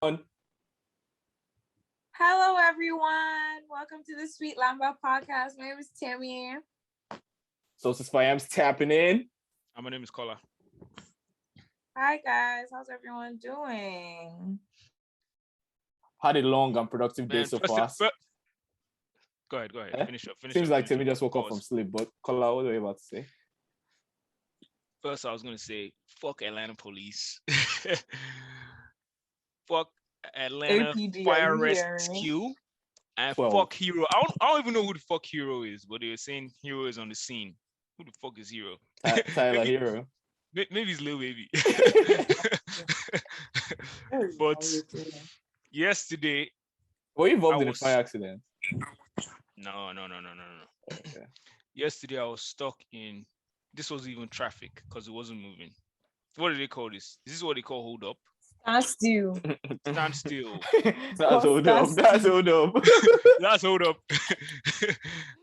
On. Hello, everyone. Welcome to the Sweet Lamba podcast. My name is Tammy. So Spyam's tapping in. My name is Kola. Hi, guys. How's everyone doing? Had a long and productive day so far. Go ahead. Finish up. Seems like Tammy just woke up from sleep, but Kola, what are you about to say? First, I was going to say, fuck Atlanta police. Fuck Atlanta APD, Fire Rescue. And 12. fuck Hero. I don't even know who the fuck Hero is, but they were saying Hero is on the scene. Who the fuck is Hero? Tyler Hero. Maybe it's Lil Baby. But yesterday... Were you involved in a fire accident? No. Okay. Yesterday, I was stuck in... This wasn't even traffic because it wasn't moving. What do they call this? Is this what they call hold up? Stand still. Stand still. That's hold up. That's hold up. That's hold up.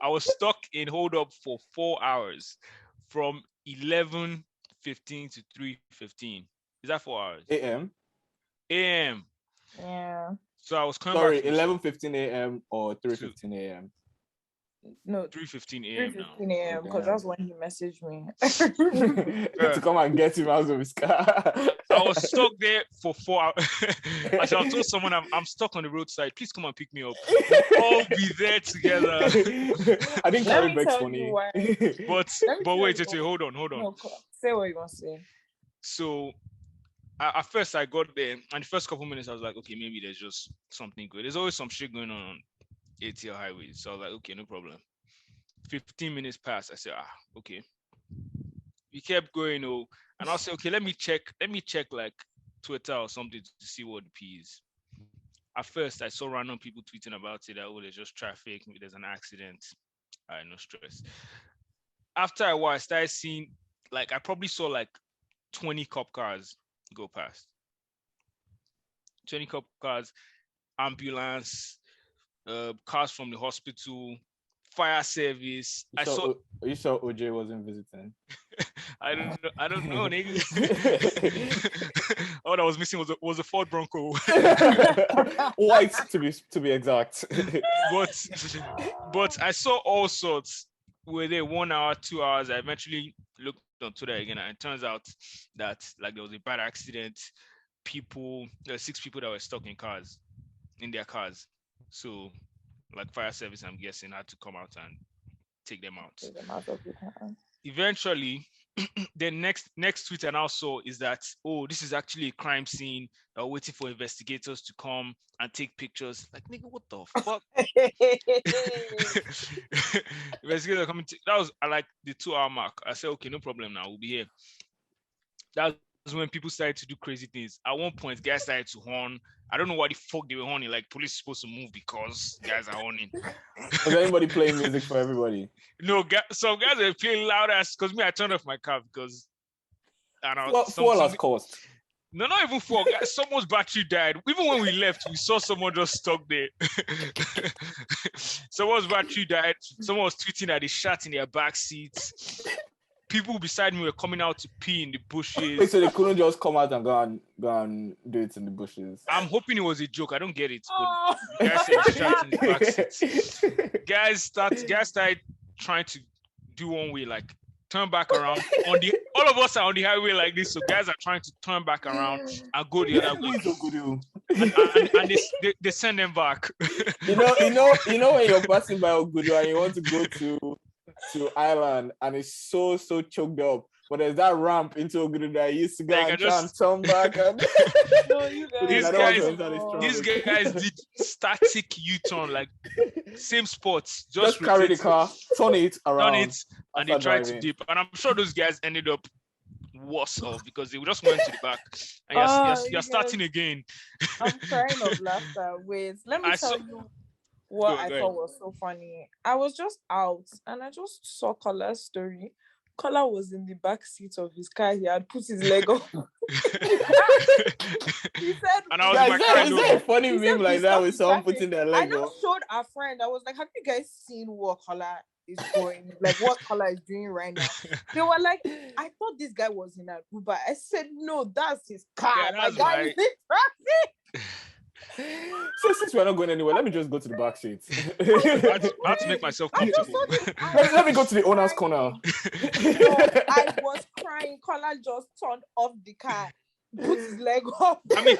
I was stuck in hold up for 4 hours from 11:15 to 3:15. Is that 4 hours? AM. Yeah. So I was coming Sorry, back. 11:15 AM or 3:15 AM. No, 3:15 AM now. 3:15 a.m. because that's when he messaged me. To come and get him out of his car. I was stuck there for 4 hours. I told someone I'm stuck on the roadside. Please come and pick me up. We'll all be there together. I didn't carry bags funny. But wait, hold on. No, say what you want to say. So at first I got there, and the first couple minutes I was like, okay, maybe there's just something good. There's always some shit going on ATL highways. So I was like, okay, no problem. 15 minutes passed. I said, okay. We kept going, and I'll say, okay, let me check like Twitter or something to see what the P is. At first, I saw random people tweeting about it, that, there's just traffic, maybe there's an accident. All right, no stress. After a while, I started seeing, I probably saw 20 cop cars go past. 20 cop cars, ambulance, cars from the hospital, fire service. You saw OJ wasn't visiting? I don't know, nigga. All I was missing was a Ford Bronco. White to be exact. But I saw all sorts. Were there 1 hour, 2 hours? I eventually looked on Twitter again, and it turns out that there was a bad accident. There were 6 people that were stuck in their cars. So fire service, I'm guessing, had to come out and take them out. Eventually, the next tweet I now saw is that, this is actually a crime scene. They're waiting for investigators to come and take pictures. Nigga, what the fuck? Investigators are coming. That was the 2 hour mark. I said, okay, no problem now. We'll be here. That was when people started to do crazy things. At one point, guys started to horn. I don't know why the fuck they were horning. Police are supposed to move because guys are horning. Was anybody playing music for everybody? No, some guys are playing loud ass. Because I turned off my car because I don't know. Fuel has cost. No, not even fuel. Someone's battery died. Even when we left, we saw someone just stuck there. Someone's battery died. Someone was tweeting that they shot in their back seats. People beside me were coming out to pee in the bushes. So they couldn't just come out and go and do it in the bushes. I'm hoping it was a joke. I don't get it. But guys said shot in the back seats. Guys started trying to do one way, turn back around. All of us are on the highway like this, so guys are trying to turn back around and go the other way. And they send them back. You know when you're passing by Ogudu and you want to go to Island and it's so choked up, but there's that ramp into Ogudu that you used to go and try and turn back. And these guys did static U-turn, same spots. Just carry the car, turn it around, and they tried to dip. And I'm sure those guys ended up worse off because they just went to the back. And you're starting again. I'm crying of laughter. Wait, let me tell you what I thought was so funny. I was just out and I just saw Kola's story. Kola was in the back seat of his car. He had put his leg up. He said, and I was is there a funny meme like that with someone putting their leg up? I showed our friend. I was like, have you guys seen what Kola is going? What Kola is doing right now? They were like, I thought this guy was in an Uber. I said, no, that's his car. Yeah, my guy is in traffic. since we're not going anywhere, let me just go to the back seat. I had to make myself comfortable. Let me go to the owner's corner. I was crying. Collar just turned off the car. Put his leg up. I mean,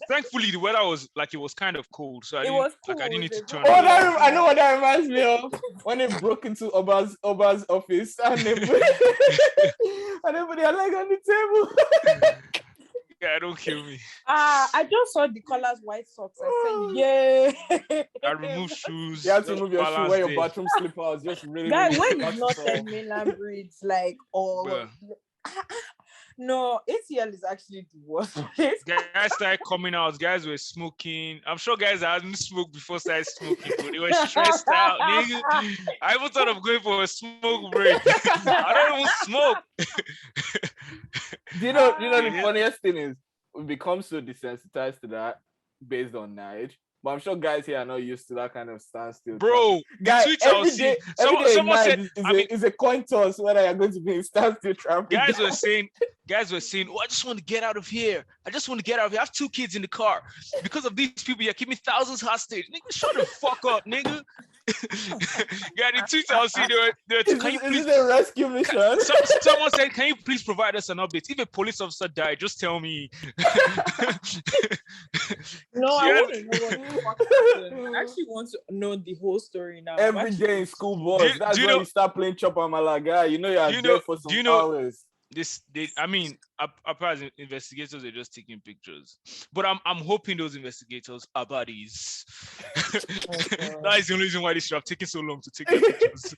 thankfully the weather was like, it was kind of cold, so I didn't need to turn. I know what that reminds me of. When they broke into Oba's office and they put their leg on the table. Yeah, don't kill me. I just saw the colors white socks. I said, yeah. I removed shoes. You have to remove your shoe, wear your bathroom slippers. Just really. Guys, when it's not 10 mainland bridge, like, no, ATL is actually the worst. Guys started coming out. Guys were smoking. I'm sure guys that hadn't smoked before started smoking, but they were stressed out. Nigga. I even thought of going for a smoke break. I don't even smoke. Do you know the funniest thing is we become so desensitized to that based on Nige. But I'm sure guys here are not used to that kind of standstill. Bro, guys, every day someone said, it's a coin toss whether you're going to be in standstill traffic. Guys were saying, oh, I just want to get out of here. I have 2 kids in the car. Because of these people, you're keeping thousands hostage. Nigga, shut the fuck up, nigga. Yeah, the tweets I was seeing, they were is this a rescue mission? Someone said, can you please provide us an update? If a police officer died, just tell me. No, I want to know what the fuck happened. I actually want to know the whole story now. Every day in school, boys. That's when you start playing Chop on Malaga. You know you're there for some hours. Apparently investigators are just taking pictures, but I'm hoping those investigators are buddies. That is the only reason why this should have taken so long to take the pictures.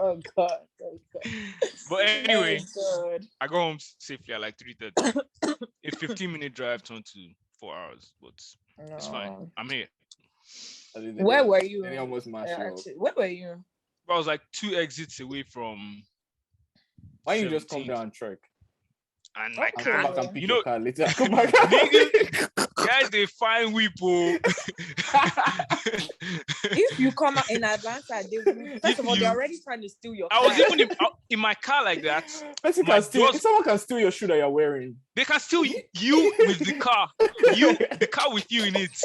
Oh god. But anyway, I go home safely at like 3:30. A 15-minute drive turned to 4 hours, but it's fine. I'm here. Where were you? Where were you? I was like 2 exits away from. Why you just come down track? And I can't, you know, later. Nigga, guys, they find people. If you come out in Atlanta, first of all, they're already trying to steal your car. I was even in my car like that. If someone can steal your shoe that you're wearing, they can steal you with the car. The car with you in it.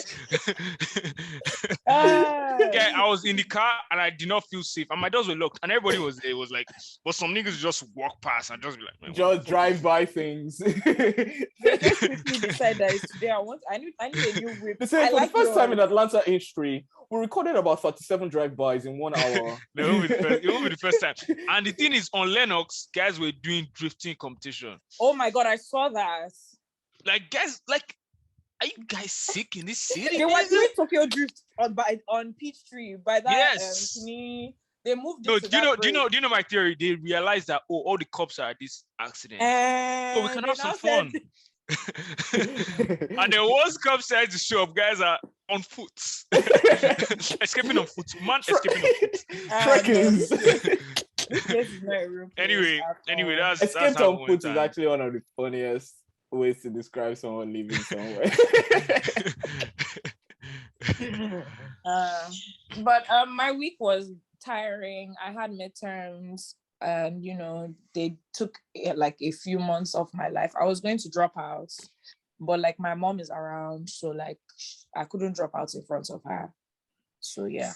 Yeah, I was in the car and I did not feel safe. And my doors were locked. And everybody was there. It was like, but some niggas just walk past and just be like, man, just drive by things. They just quickly decide that it's today. I need a new whip. They said for the first time in Atlanta history, we recorded about 37 drive-bys in 1 hour. It won't be the first time. And the thing is, on Lennox, guys were doing drifting competition. Oh my god, I saw that. Like, guys, like, are you guys sick in this city? They were doing Tokyo Drift on Peachtree by that. Yes. They moved. No, do you know my theory? They realized that all the cops are at this accident, so we can have some fun. And there was cops trying to show up. Guys are on foot, escaping on foot. Man, escaping on foot. Anyway, that's escaped on foot is actually one of the funniest ways to describe someone living somewhere. But my week was tiring. I had midterms, and they took like a few months of my life. I was going to drop out, but like my mom is around, so like I couldn't drop out in front of her. So yeah,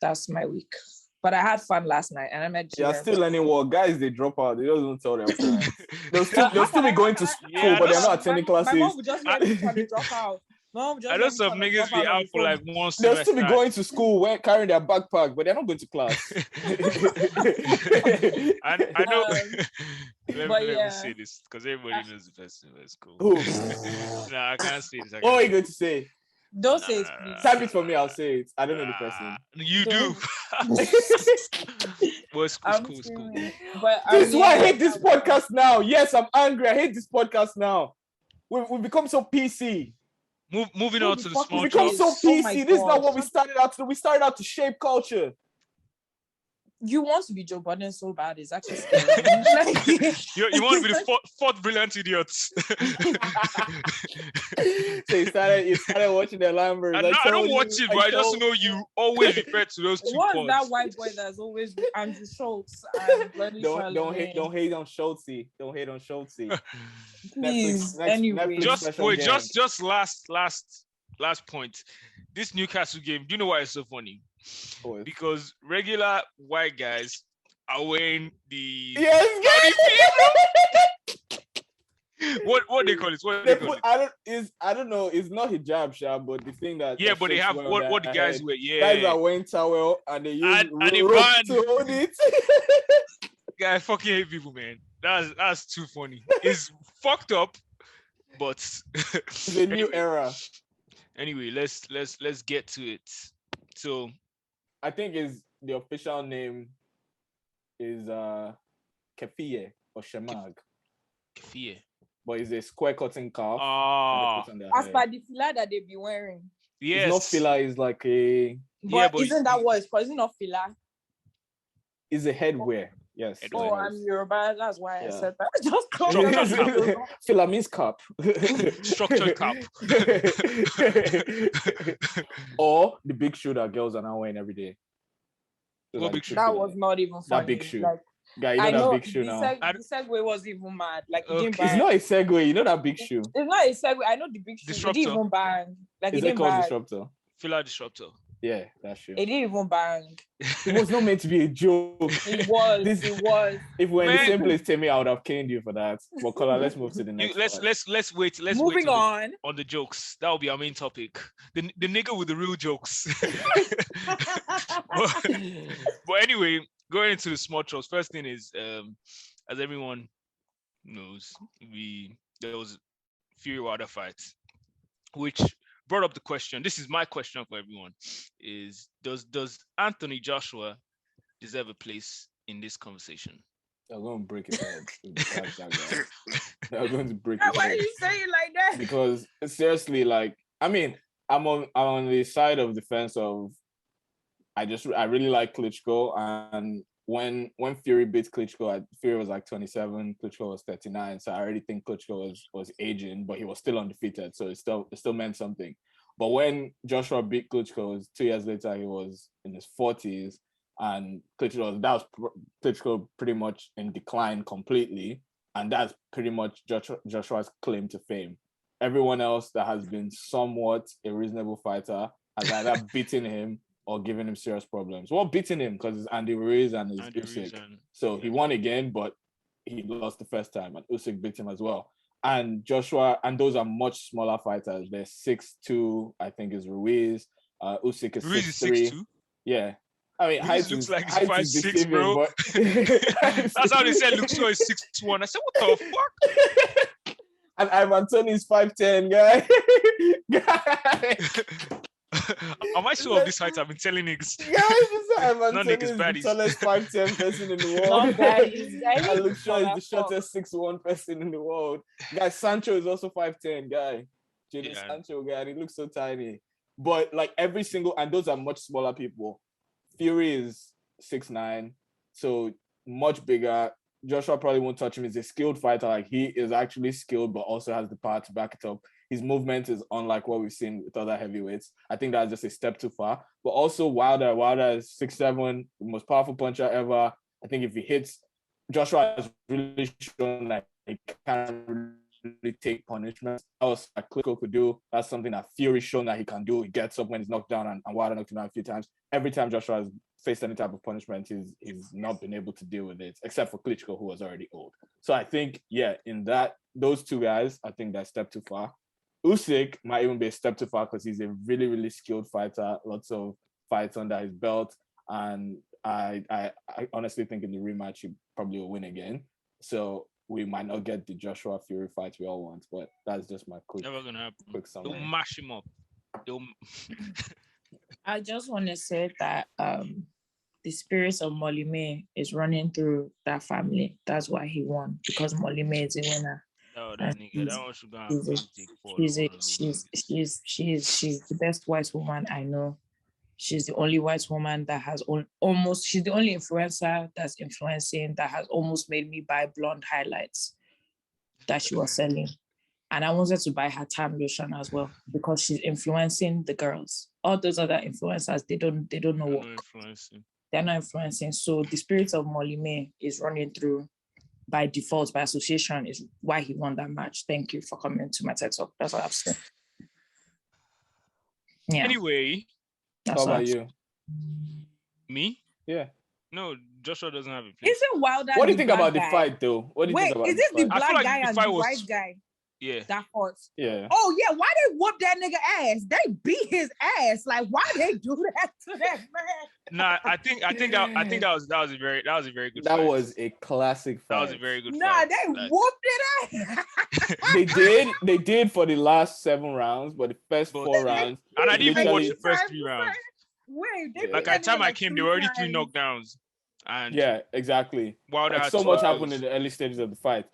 that's my week. But I had fun last night, and I met. Yeah, still learning what guys they drop out. They don't tell their friends. They'll still be going to school, but they're not attending classes. My mom would just let me drop out. I know some niggas be out for like 1 semester. They'll still be going to school, carrying their backpack, but they're not going to class. I know. Let me say this because everybody knows the person at school. Nah, I can't say this. What are you going to say? Don't say it, please. Type it for me, I'll say it. I don't know the person. You do. Well, school. But this is why I hate this podcast now. Yes, I'm angry. I hate this podcast now. We've become so PC. Moving on to the small jobs. We become so PC. This is not what we started out to do. We started out to shape culture. You want to be Joe Budden so bad, it's actually scary. Like, you want to be the fourth brilliant idiot. So you started watching the Lamberts. I don't watch it, but I just know you always refer to those two What's pods. that white boy that's always Andrew Schultz and don't hate on Schultz. Don't hate on Schultz. Please, anyway. Just last point. This Newcastle game, do you know why it's so funny? Because regular white guys are wearing the what they call it? I don't know. It's not hijab, Sha, but the thing that but they have what the guys wear. Yeah, guys are wearing towel and they use rope to hold it. Guy, I fucking hate people, man. That's too funny. It's fucked up, but it's a new era. Anyway, let's get to it. So I think the official name is Kefie or Shemag. Kefie. But it's a square cotton calf. As per the filler that they be wearing. Yes. It's not filler, it's like a... But isn't that what it's called? Is it not filler? It's a headwear. Yes. Oh, I'm Yoruba. That's why I said that. Just filler means cap. Structured cap. Or the big shoe that girls are now wearing every day. What big shoe? That was not even funny. That big shoe. Like, guy, you know that big shoe now. The segue was even mad. Like, it's not a segue. You know that big shoe. It's not a segue. I know the big shoe. Disruptor. It didn't even bang. Like, Is it called Disruptor? Filler Disruptor. Yeah, that's true. It didn't even bang. It was not meant to be a joke. It was. It was. If we're in the same place, Timmy, I would have caned you for that. But Kola, let's move to the next. Let's wait. Moving on the jokes. That will be our main topic. The nigga with the real jokes. but anyway, going into the small jokes. First thing is, as everyone knows, there was Fury Wilder fight, which brought up the question. This is my question for everyone: is does Anthony Joshua deserve a place in this conversation? They're going to break his head. They're going to break his head. Why are you saying it like that? Because seriously, like, I mean, I'm on the side of defense of I really like Klitschko, and when Fury beat Klitschko, Fury was like 27, Klitschko was 39, so I already think Klitschko was aging, but he was still undefeated, so it still meant something. But when Joshua beat Klitschko, 2 years later, he was in his 40s, and Klitschko pretty much in decline completely, and that's pretty much Joshua's claim to fame. Everyone else that has been somewhat a reasonable fighter has either beaten him or giving him serious problems. Well, beating him because it's Andy Ruiz and it's Usyk. So he won again, but he lost the first time, and Usyk beat him as well. And Joshua, and those are much smaller fighters. They're 6'2", I think is Ruiz. Usyk is 6'3". Yeah. I mean, height looks like he's 5'6", bro. But... That's how they said Luxor is 6'1". I said, what the fuck? And Ivan Toney is 5'10", guy. Am I sure of this height? I've been telling niggas. Yeah, Ivan Toney is the tallest 5'10" person in the world. And Luxor is the shortest 6'1" person in the world. Guy, Sancho is also 5'10", guy. Sancho, guy, and he looks so tiny. But like every single, and those are much smaller people. Fury is 6'9", so much bigger. Joshua probably won't touch him. He's a skilled fighter. Like, he is actually skilled, but also has the power to back it up. His movement is unlike what we've seen with other heavyweights. I think that's just a step too far. But also Wilder is 6'7", the most powerful puncher ever. I think if he hits, Joshua has really shown that he can't really take punishment. That was what Klitschko could do. That's something that Fury's shown that he can do. He gets up when he's knocked down, and Wilder knocked him down a few times. Every time Joshua has faced any type of punishment, he's not been able to deal with it, except for Klitschko, who was already old. So I think, in those two guys, I think that's a step too far. Usyk might even be a step too far because he's a really, really skilled fighter, lots of fights under his belt, and I honestly think in the rematch he probably will win again. So we might not get the Joshua Fury fight we all want, but that's just my quick. Never gonna happen. Quick summary. They'll mash him up. I just want to say that the spirit of Molly-Mae is running through that family. That's why he won, because Molly-Mae is a winner. No, that nigga, that one should go she's the best white woman I know. She's the only white woman that has almost, she's the only influencer that's influencing, that has almost made me buy blonde highlights that she was selling. And I wanted to buy her time lotion as well because she's influencing the girls. All those other influencers, they don't know what. They're not influencing. So the spirit of Molly May is running through by default, by association, is why he won that match. Thank you for coming to my TED Talk. That's what I've said. Yeah. Anyway. How about you? Me? Yeah. No, Joshua doesn't have a place. Isn't Wilder? What do you think about the fight, though? What do you think about is this the black guy and the white guy? Yeah. That fought. Yeah. Oh yeah, why they whoop that nigga ass? They beat his ass. Like, why they do that to that man? Nah, I think that was a very good That fight. was a classic fight. That was a very good fight. Nah, they whooped it ass. They did for the last 7 rounds, but the first 4 rounds. And I didn't even watch the first 3 rounds. Wait, like at the time I came, there were already 3 knockdowns. And yeah, exactly. Wow, like so much happened in the early stages of the fight.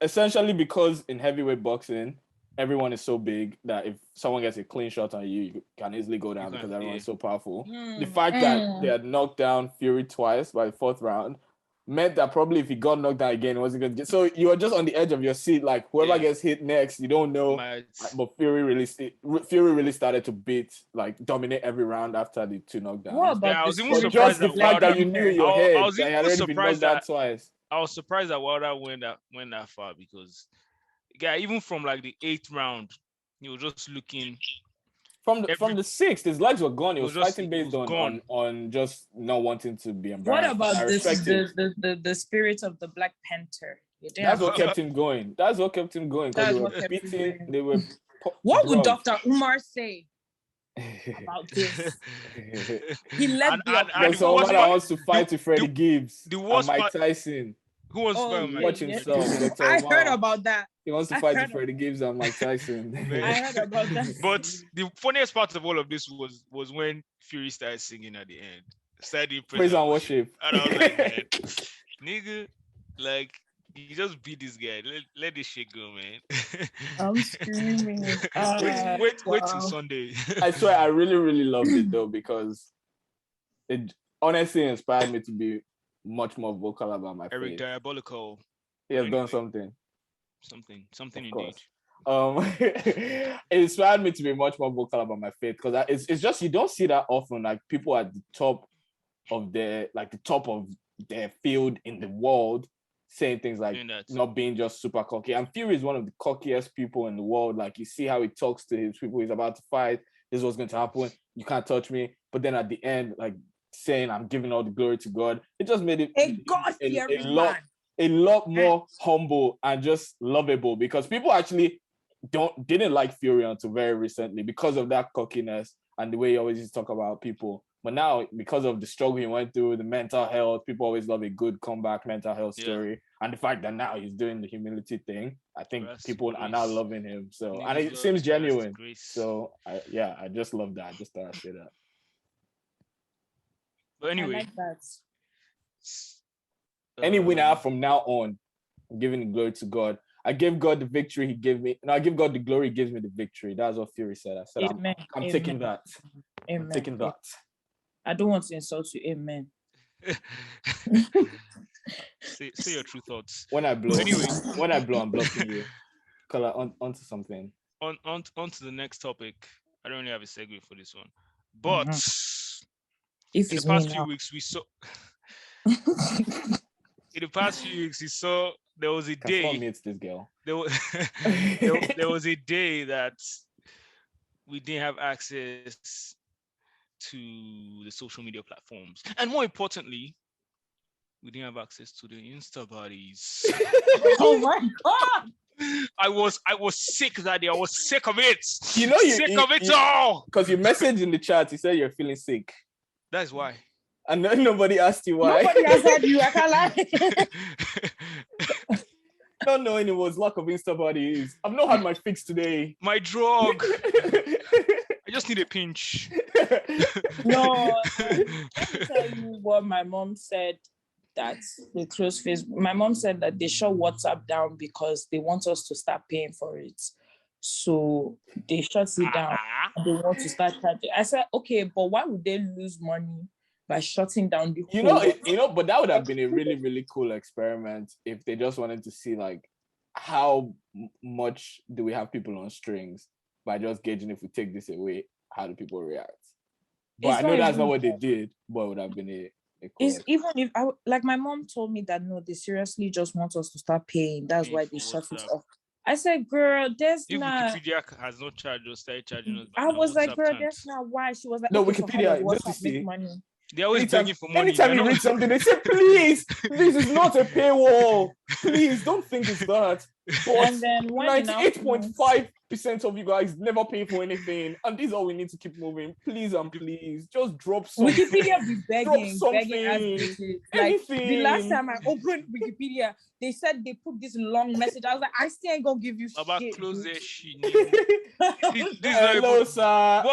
Essentially, because in heavyweight boxing, everyone is so big that if someone gets a clean shot on you, you can easily go down because everyone is so powerful. The fact that they had knocked down Fury twice by the 4th round meant that probably if he got knocked down again, it wasn't going to get... So you were just on the edge of your seat, like whoever gets hit next, you don't know. But Fury really started to dominate every round after the 2 knockdowns. What about I was even surprised just the fact that you knew in your head I was that he had already been knocked down twice. I was surprised that Wilder went that far because, even from like the 8th round, he was just looking. From the 6th, his legs were gone. He was fighting based on just not wanting to be embarrassed. What about the spirit of the Black Panther? That's what kept him going. That's what kept him going. Because they were. What would Dr. Umar say about this? He led the someone that wants to fight with Freddie Gibbs and Mike Tyson. Who wants to fight Mike? Watch himself. I heard about that. He wants to fight with Freddie Gibbs and Mike Tyson. I heard about that. But the funniest part of all of this was when Fury started singing at the end. Started praise and worship. And I was like, man, nigga, like, you just beat this guy. Let this shit go, man. I'm screaming. Wait till Sunday. I swear, I really, really loved it though, because it honestly inspired me to be much more vocal about my Eric faith. Diabolical. He has done something. Something indeed. It inspired me to be much more vocal about my faith, because it's just, you don't see that often, like people at the top of their field in the world saying things like not being just super cocky. And Fury is one of the cockiest people in the world. Like, you see how he talks to his people. He's about to fight. This is what's going to happen. You can't touch me. But then at the end, like saying, I'm giving all the glory to God. It just made it a lot more humble and just lovable, because people actually didn't like Fury until very recently because of that cockiness and the way he always used to talk about people. But now, because of the struggle he went through, the mental health, people always love a good comeback mental health story. And the fact that now he's doing the humility thing, I think people are now loving him. So, and it seems genuine. So, I just love that. I just thought I'd say that. But anyway. I like that. Any winner from now on, I'm giving the glory to God. I gave God the victory he gave me. No, I give God the glory, he gives me the victory. That's what Fury said. I said, I'm taking that. Amen. I'm taking that. I don't want to insult you. Amen. say your true thoughts. When I blow, I'm blocking you. Color on to something. On to the next topic. I don't really have a segue for this one. But in the past few weeks, we saw... In the past few weeks, we saw there was a day... Meets this girl. There was a day that we didn't have access to the social media platforms, and more importantly, we didn't have access to the Insta buddies. Oh my god! I was sick that day. I was sick of it. Sick of it all. Because you messaged in the chat, you said you're feeling sick. That's why. And then nobody asked you why. Nobody asked you. I can't lie. Not knowing it was lack of Insta buddies. I've not had my fix today. My drug. I just need a pinch. No, let me tell you what my mom said. That's the close face. My mom said that they shut WhatsApp down because they want us to start paying for it. So they shut it down. they want to start charging. I said, okay, but why would they lose money by shutting down the but that would have been a really, really cool experiment if they just wanted to see like how much do we have people on strings by just gauging if we take this away, how do people react? But I know that's not what they did, but it would have been a cool it's even if like my mom told me that no, they seriously just want us to start paying. That's why they shut it off. I said, girl, there's not. Wikipedia has not charged us, started charging us. I was like, girl, that's not why. She was like, no, Wikipedia, so make money. They're always begging for money. Anytime you read something, they say, please, this is not a paywall. Please, don't think it's that. But and then 98.5% of you guys never pay for anything. And this is all we need to keep moving. Please and please, just drop something. Wikipedia be begging as like the last time I opened Wikipedia, they said they put this long message. I was like, I still ain't gonna give you about shit. close that shit. Hello, sir.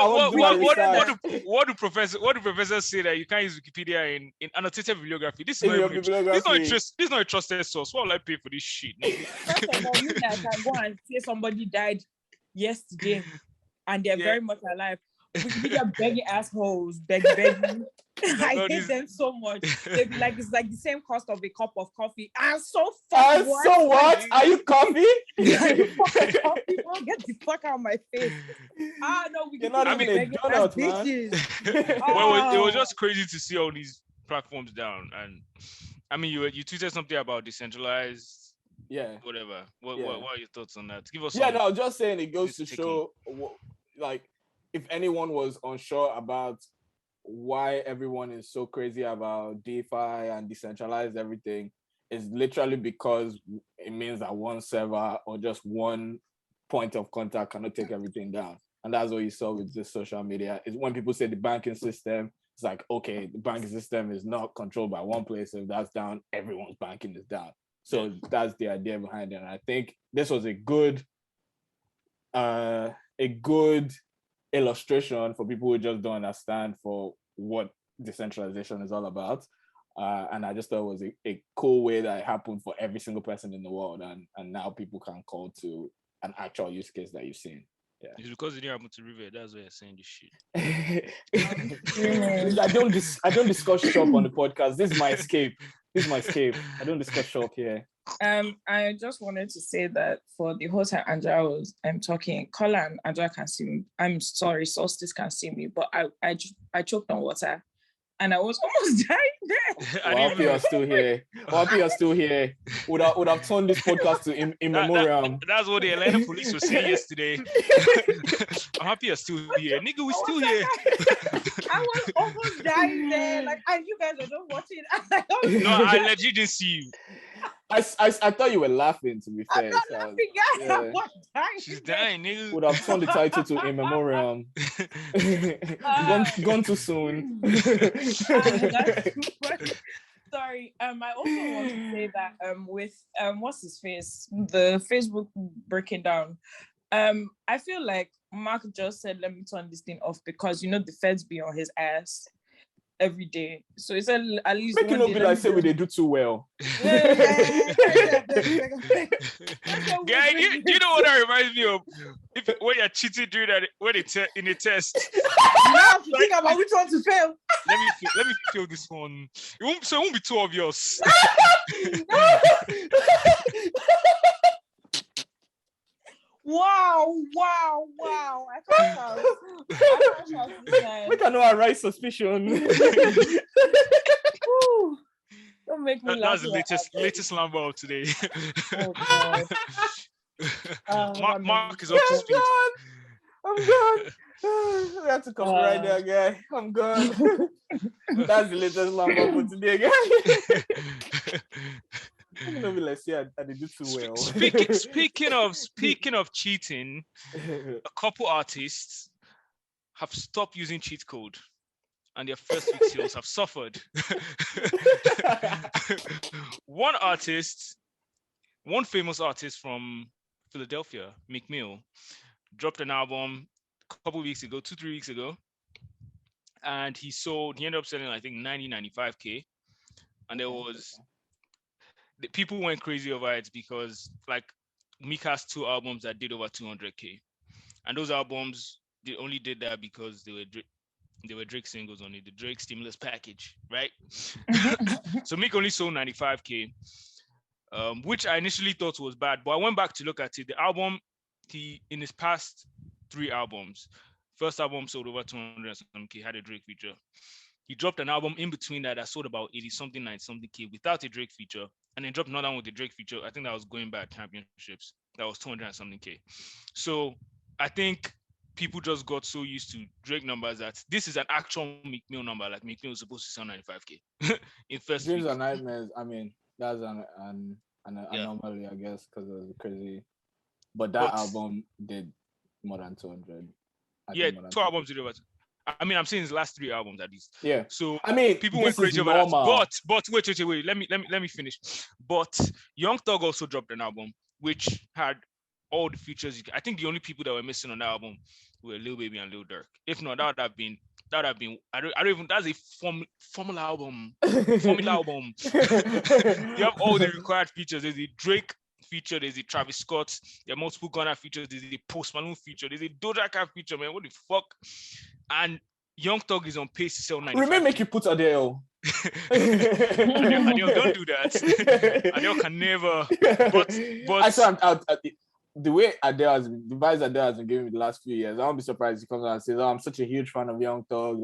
What do professors say that you can't use Wikipedia in annotated bibliography? This is not a trusted source. Why will I pay for this shit? I can go and say somebody died yesterday and they're very much alive. Wikipedia begging assholes, begging. I hate them so much. They be like, it's like the same cost of a cup of coffee. And so what? Are you coffee? Get the fuck out of my face. No, you're not even a donut, man. Well, it was just crazy to see all these platforms down. And I mean, you tweeted something about decentralized. Yeah. Whatever. What are your thoughts on that? Give us. Yeah, no, just saying it goes to show, like, if anyone was unsure about why everyone is so crazy about DeFi and decentralized everything, is literally because it means that one server or just one point of contact cannot take everything down. And that's what you saw with this social media. Is when people say the banking system, it's like, okay, the banking system is not controlled by one place. If that's down, everyone's banking is down. So that's the idea behind it. And I think this was a good illustration for people who just don't understand for what decentralization is all about. And I just thought it was a cool way that it happened for every single person in the world. And now people can call to an actual use case that you've seen. Yeah. It's because it didn't happen to River. That's why you're saying this shit. I don't discuss shop on the podcast. This is my escape. I don't discuss shop here. I just wanted to say that for the whole time Andrea was talking, Kola and Andrea can see me. I'm sorry, Solstice can see me, but I choked on water and I was almost dying there. Happy you're still here. Would have turned this podcast to in memoriam. That's what the Atlanta police were saying yesterday. I'm happy you're still here. Nigga, we still here. I was almost dying there. Like, and you guys are not watching. No, I legit didn't see you. I thought you were laughing, to be fair. I'm not laughing, guys. Yeah. I'm not dying. She's dying, nigga. Would have turned the title to in memoriam. Gone too soon. Sorry. I also want to say that with what's his face, the Facebook breaking down. I feel like Mark just said, let me turn this thing off because the feds be on his ass every day. So he said at least make it not be like say we they do too well. Guy, do you know what that reminds me of? When you're cheating during that in a test. You have to think about which one to fail. Let me fail this one. It won't be too obvious. Wow. I can't We can know our right suspicion. Don't make me laugh. That's the latest Lambo of today. Oh, God. Mark is up to speed. I'm gone. We have to come right there, guy. I'm gone. That's the latest Lambo for today, guy. I'm gonna be like, yeah, I did too well. Speaking of cheating, a couple artists have stopped using cheat code, and their first week sales have suffered. One famous artist from Philadelphia, Meek Mill, dropped an album a couple weeks ago, 2-3 weeks ago, and he ended up selling, I think, 95K, and the people went crazy over it because like Meek has 2 albums that did over 200K, and those albums they only did that because they were Drake singles on it, the Drake stimulus package, right? So Meek only sold 95K, which I initially thought was bad, but I went back to look at it. The album, in his past 3 albums, first album sold over 200 something K, had a Drake feature. He dropped an album in between that sold about 80 something, 90 something K without a Drake feature, and then dropped another one with a Drake feature. I think that was Going Back Championships. That was 200 something K. So I think people just got so used to Drake numbers that this is an actual Meek Mill number. Like Meek Mill was supposed to sell 95K in first Dreams week. and Nightmares. I mean, that's an anomaly, I guess, because it was crazy. But that album did more than 200. Yeah, 2 albums did over. I mean, I'm saying his last 3 albums at least. Yeah. So I mean, people went crazy over that. But wait. Let me finish. But Young Thug also dropped an album which had all the features. I think the only people that were missing on that album were Lil Baby and Lil Durk. If not, that would have been. I don't even. That's a formula album. Formula album. You have all the required features. There's a Drake feature, there's a Travis Scott, there are multiple Gunna features, there's a Post Malone feature, there's a Doja Cat feature, man. What the fuck? And Young Thug is on pace to sell 95. Remember, make you put Adele. Adele, don't do that. Adele can never. But I saw the way Adele has been, the vibes Adele has been giving me the last few years, I won't be surprised if he comes out and says, "Oh, I'm such a huge fan of Young Thug."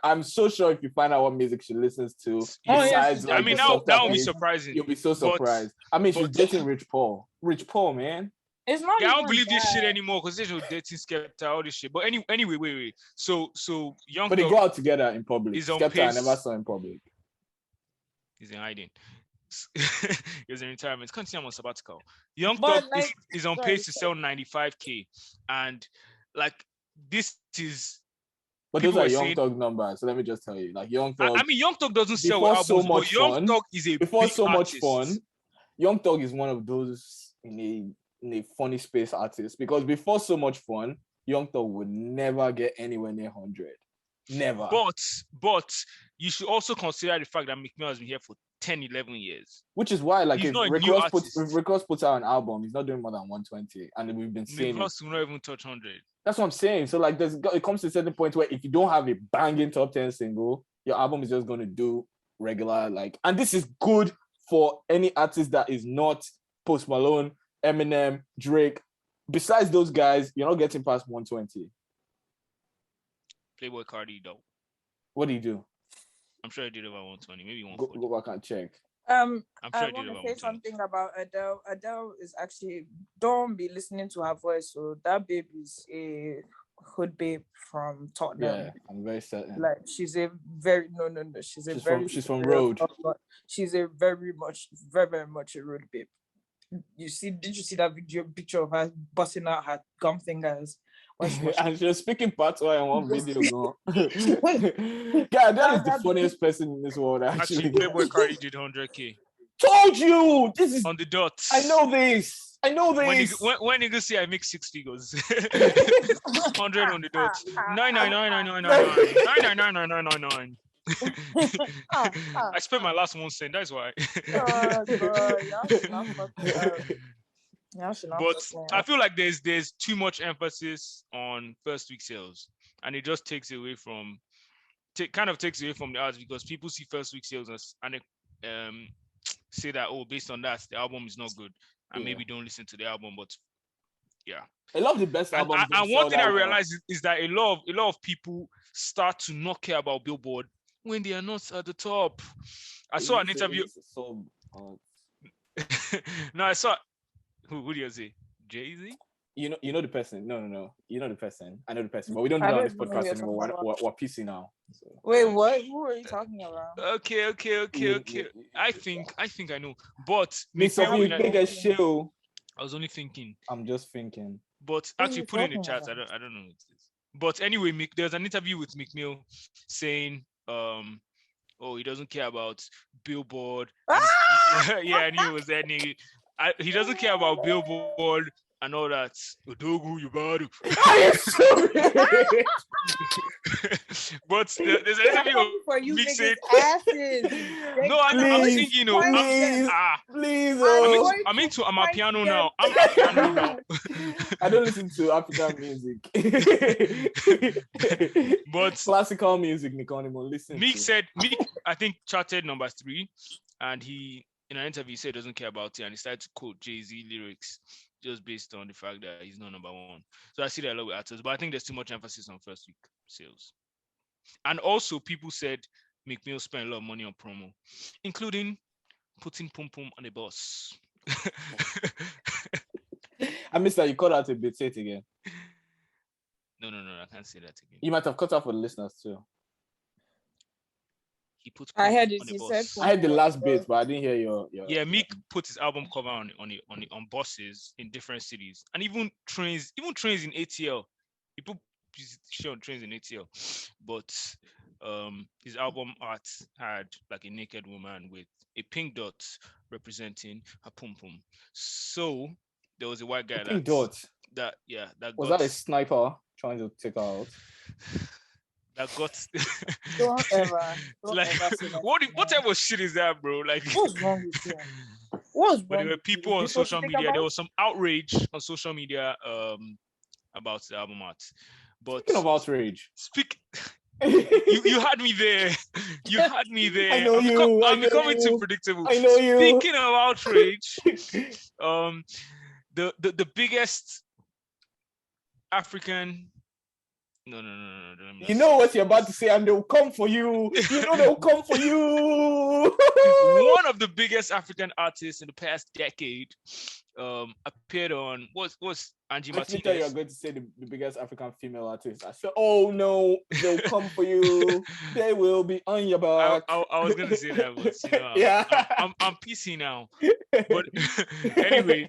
I'm so sure if you find out what music she listens to, besides, I mean, that won't be surprising. You'll be so surprised. She's dating Rich Paul. Rich Paul, man. It's not. I don't believe this shit anymore because they're dating Skepta, all this shit. But anyway, wait. So Young Thug. But they go out together in public. Skepta I never saw in public. He's in hiding. He was in retirement. Continue on sabbatical. Young Thug is on pace to sell 95K, and like this is. But those are Young Thug numbers. So let me just tell you, like Young Thug. I mean, Young Thug doesn't sell albums, so much but Young Thug is a before so much fun. Young Thug is one of those in a funny space artist, because before so much fun, Young Thug would never get anywhere near 100. Never. But you should also consider the fact that Meek Mill has been here for 10, 11 years. Which is why, like, if Rick Ross puts out an album, he's not doing more than 120. And we've been saying Ross will not even touch 100. That's what I'm saying. So, like, it comes to a certain point where if you don't have a banging top 10 single, your album is just going to do regular, like, and this is good for any artist that is not Post Malone, Eminem, Drake. Besides those guys, you're not getting past 120. Playboi Carti, though. What do you do? I'm sure I did about 120, maybe 140. Go back and check. I'm sure I want to say something about Adele. Adele is actually, don't be listening to her voice. So that babe is a hood babe from Tottenham. Yeah, I'm very certain. Like she's a very she's from Road. She's a very much a road babe. Did you see that picture of her busting out her gum fingers? And she was speaking patois in one video. Yeah, that is the funniest person in this world. Actually, Playboi Carti did 100K. Told you this is on the dot. I know this. When niggas say I make 6 figures, 100 on the dot. 9999999999999. I spent my last 1 cent. That's why. But I feel like there's too much emphasis on first week sales, and it just takes away from the arts, because people see first week sales and say that, oh, based on that the album is not good, and maybe don't listen to the album. But yeah, I love the best album. And one thing I realized is that a lot of people start to not care about Billboard when they are not at the top. I saw an interview. No, I saw. Who do you say? Jay-Z? You know the person. No. You know the person. I know the person, but we don't do that on this podcast anymore. We're PC now. So. Wait, what? Who are you talking about? Okay. I think I know. But I was only thinking. I'm just thinking. But actually, put it in the chat. I don't know what it is. But anyway, there's an interview with Meek Mill saying, he doesn't care about Billboard. Yeah, I knew it was that nigga. He doesn't care about Billboard and all that. Odogu Yubadu. But there's an interview of Meek saying, no, I'm singing, you know, I'm into Amapiano now. I don't listen to African music. But classical music, Nikonimo, listen. Meek, I think, charted number 3, and he, in an interview, said he doesn't care about it, and he started to quote Jay-Z lyrics just based on the fact that he's not number 1. So I see that a lot with artists, but I think there's too much emphasis on first week sales. And also, people said Meek Mill spent a lot of money on promo, including putting Pum Pum on a bus. I missed that. You cut out a bit. Say it again. No, I can't say that again. You might have cut out for the listeners too. He put. I heard it. You said. I heard the last bit, but I didn't hear your. Yeah, Meek put his album cover on buses in different cities, and even trains in ATL. He put his shit on trains in ATL, but his album art had like a naked woman with a pink dot representing her pum pum. So there was a white guy pink dot. That was that a sniper trying to take her out? That got don't ever what type of shit is that, bro? Like, what's wrong with you? What's wrong? But there were people on social media. There was some outrage on social media about the album art. But speaking of outrage, you had me there. You had me there. I know I'm becoming too predictable. I know you. Speaking of outrage, the biggest African. No. You know what you're about to say, and they'll come for you. You know they'll come for you. One of the biggest African artists in the past decade appeared on what's Angie Martinez. I thought you were going to say the biggest African female artist. I said, oh no, they'll come for you. They will be on your back. I was going to say that, but you know, yeah. I'm PC now. But anyway,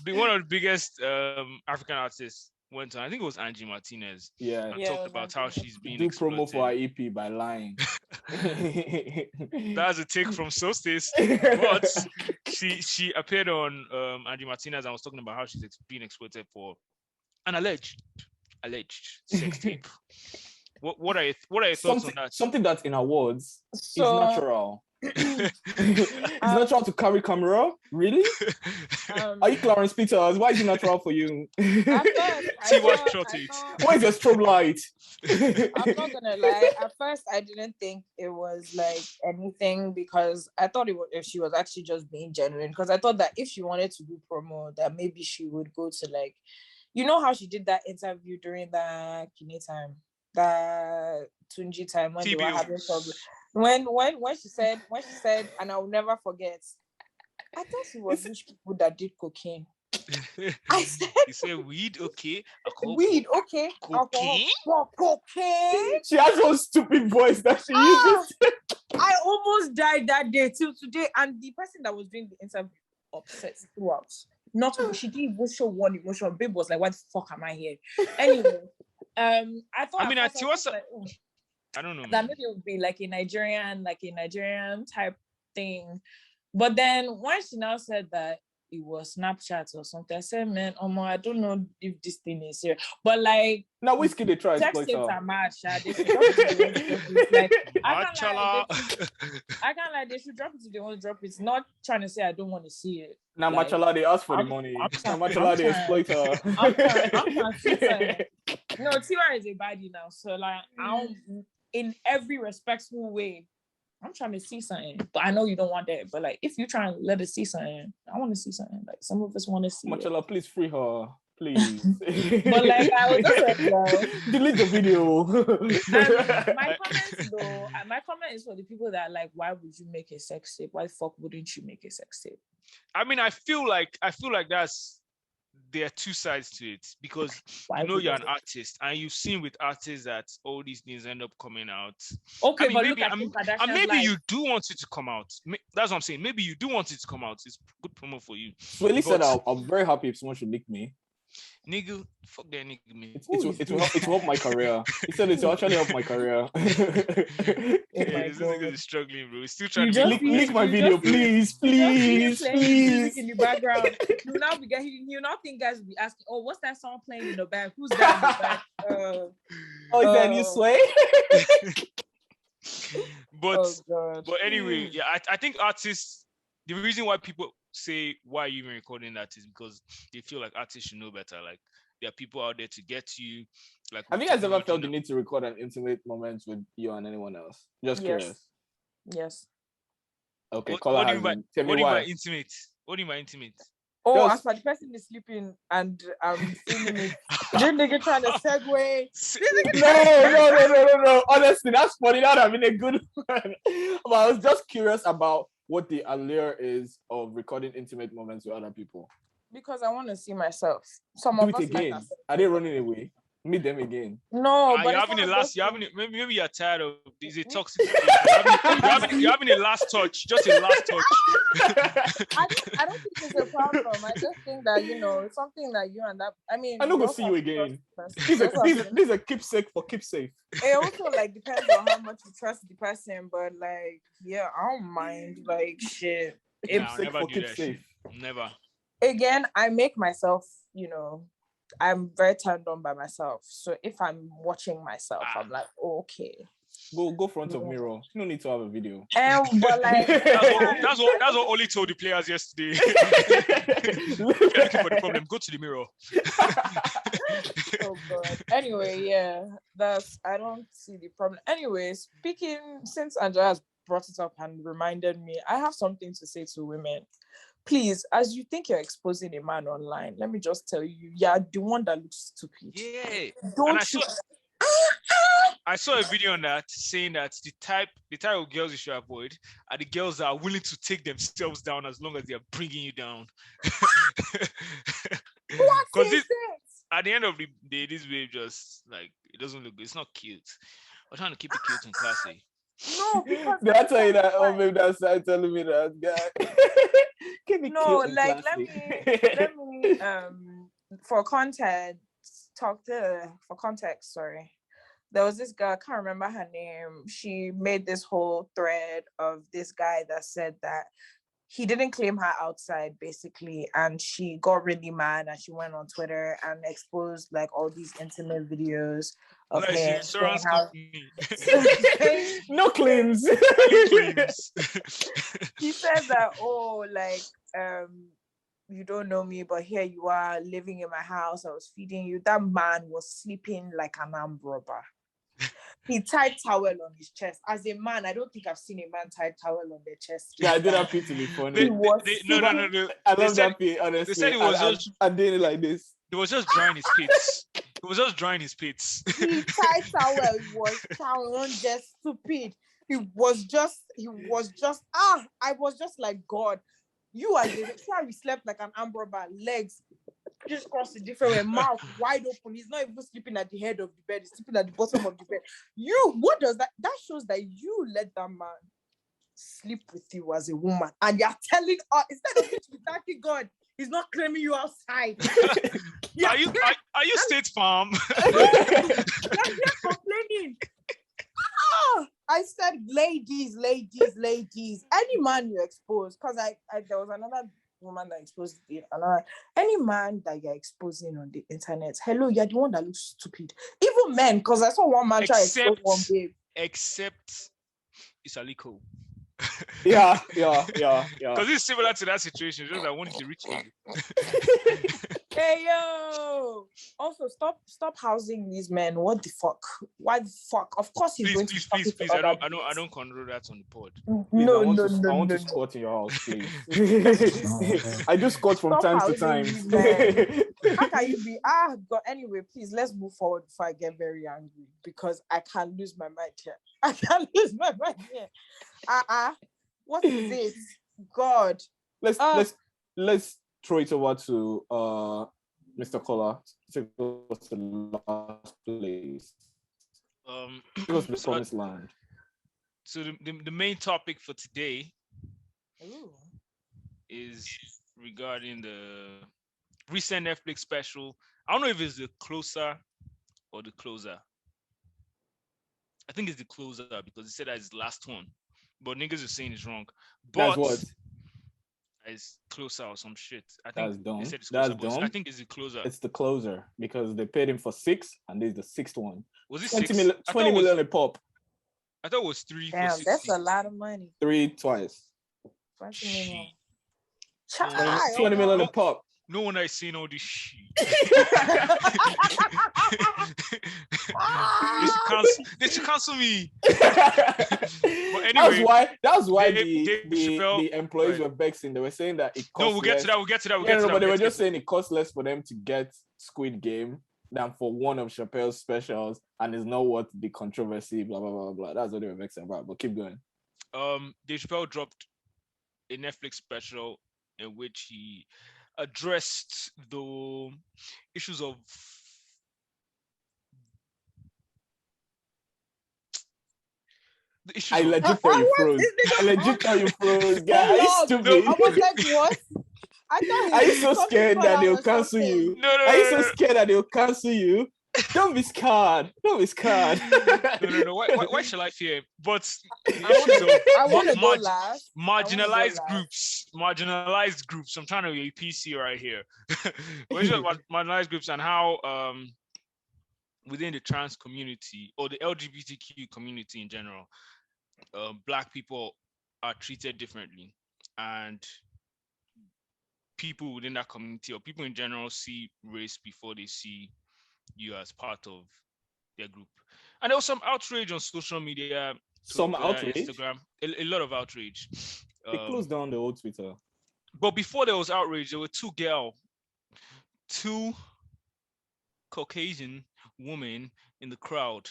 one of the biggest African artists went on, I think it was Angie Martinez. Yeah. And talked about how she's being exploited. Promo for her EP by lying. That's a take from Solstice. But she appeared on Angie Martinez and was talking about how she's being exploited for an alleged sex tape. What are your thoughts on that? Something that's in awards is natural. It's natural to carry camera, really? Are you Clarence Peters? Why is it natural for you? Why is your strobe light? I'm not gonna lie. At first, I didn't think it was like anything because I thought if she was actually just being genuine. Because I thought that if she wanted to do promo, that maybe she would go to like, you know how she did that interview during the Kine time, the Tunji time when they were having problems. When she said, and I'll never forget, I thought it was rich people that did cocaine. I said, you say weed, okay? Weed, okay? Cocaine? Cocaine? She has one stupid voice that she uses. I almost died that day till today, and the person that was doing the interview upset throughout. She didn't even show one emotion. Babe was like, "What the fuck am I here?" Anyway, I thought. I mean, I don't know. That maybe it would be like a Nigerian type thing. But then when she now said that it was Snapchat or something, I said, man, I don't know if this thing is here. But like now Whiskey they try text it are mad, I can't lie, they should drop it if they want to drop it. Not trying to say I don't want to see it. Now like, Machala, they ask for the money. Now Machala, they exploit her. I'm no, Tiwa is a baddie now. So like in every respectful way, I'm trying to see something, but I know you don't want that. But like, if you're trying to let us see something, I want to see something. Like, some of us want to see. Machala, please free her, please. But like, I was just like, delete the video. My comment is for the people that are like, why would you make a sex tape? Why the fuck wouldn't you make a sex tape? I mean, I feel like there are two sides to it because you're an artist and you've seen with artists that all these things end up coming out. Okay, I mean, but maybe you do want it to come out. That's what I'm saying. Maybe you do want it to come out. It's good promo for you. Swelly said, I'm very happy if someone should lick me. Nigga, fuck that nigga, man. It will help my career. He said it will actually help my career. This nigga is struggling, bro. He's still trying to link my video, please. Music in the background. He'll not think guys will be asking, oh, what's that song playing in the back? Who's that in the back? Is that you Sway? But anyway, yeah, I think artists, the reason why people say why are you even recording that is because they feel like artists should know better. Like there are people out there to get you. Like, have you guys ever felt the need to record an intimate moment with you and anyone else? Just curious. Yes. Okay. What do you mean by intimate? What do you mean by intimate? Oh, as for the person is sleeping and I'm filming it. Then nigga trying to segue. No. Honestly, that's funny. That would have been a good one. But I was just curious about what the allure is of recording intimate moments with other people. Because I want to see myself. Do it again. Are they running away? Meet them again. No, but you're having a last. Maybe you're tired of this. It's toxic. You're having a last touch. Just a last touch. I don't think it's a problem. I just think that it's something that you and that. I mean, I'm not gonna see you again. This is a keepsake for keepsake. It also depends on how much you trust the person, but yeah, I don't mind. Shit. Keepsake for keepsake. Never. Again, I make myself. I'm very turned on by myself. So if I'm watching myself, I'm like, okay. Go front of mirror. No need to have a video. But that's what Oli told the players yesterday. If you're looking for the problem, go to the mirror. Oh god. Anyway, yeah, I don't see the problem. Anyway, since Andrea has brought it up and reminded me, I have something to say to women. Please, as you think you're exposing a man online, let me just tell you, you're the one that looks stupid. Yeah. Don't I saw a video on that saying that the type of girls you should avoid are the girls that are willing to take themselves down as long as they are bringing you down. Because at the end of the day, this babe just it doesn't look good. It's not cute. I'm trying to keep it cute and classy. No, because did I tell you that? Oh, babe, that's telling me that, guy. No, let me for context, sorry. There was this girl, I can't remember her name. She made this whole thread of this guy that said that he didn't claim her outside, basically, and she got really mad and she went on Twitter and exposed all these intimate videos of him. No claims. He said that, you don't know me, but here you are living in my house. I was feeding you. That man was sleeping like an armed robber. He tied towel on his chest. As a man, I don't think I've seen a man tie towel on their chest. Yeah, I did that to be funny. No. I love that bit, honestly. They said it was I did it like this. It was just drying his pits. It was just drying his pits. He tied towel. Just stupid. He was just, I was just like, God, you are the how he slept like an armed robber, legs just crossed a different way, mouth wide open. He's not even sleeping at the head of the bed, he's sleeping at the bottom of the bed. What does that shows that you let that man sleep with you as a woman, and you're telling us instead of you to be thanking God, he's not claiming you outside. Are you State Farm? You're complaining. I said, ladies, any man you expose, because there was another woman that exposed it, any man that you're exposing on the internet, hello, you're the one that looks stupid. Even men, because I saw one man try to expose one babe. Except it's Aliko. Yeah. Because it's similar to that situation, just I wanted to reach you. Hey yo! Also, stop housing these men. What the fuck? Why the fuck? Of course he's going to. Please. I don't condone that on the pod. No. I want to squat in your house, please. I do squat from time to time. How can you be? God. Anyway, please let's move forward before I get very angry because I can't lose my mind here. What is this? God. Let's throw it over to Mr. Kola to go to the last place. Go to the promised land. So the main topic for today is regarding the recent Netflix special. I don't know if it's The Closer or The Closer. I think it's The Closer because he said that it's the last one. But niggas are saying it's wrong. But that's what? It's Closer or some shit. I think That's dumb. they said it's Closer, That's dumb. I think it's The Closer. It's The Closer because they paid him for 6 and this is the 6th one. Was it 20 6? million, 20 million a pop. I thought it was 3 Damn, for 6. that's a lot of money. 3 twice. 20 million. 20 million a pop. No one has seen all this shit. They should cancel me. But anyway, that's why the employees were vexing. They were saying that it costs we'll get to that. But they were just saying it costs less for them to get Squid Game than for one of Chappelle's specials, and it's not worth the controversy. Blah blah blah blah. That's what they were vexing about. But keep going. Dave Chappelle dropped a Netflix special in which he addressed the issues of I legit thought you froze. I legit thought you froze. Guys, stupid. I was like, what? Are you so scared that they'll cancel you? No. Are you so scared that they'll cancel you? Don't be scared. Don't be scared. No. Why shall I fear? But I want to go last. Marginalized groups. I'm trying to be PC right here. Marginalized groups and how within the trans community or the LGBTQ community in general, Black people are treated differently, and people within that community or people in general see race before they see you as part of their group. And there was some outrage on social media, outrage? Instagram, a lot of outrage. They closed down the old Twitter. But before there was outrage, there were two Caucasian women in the crowd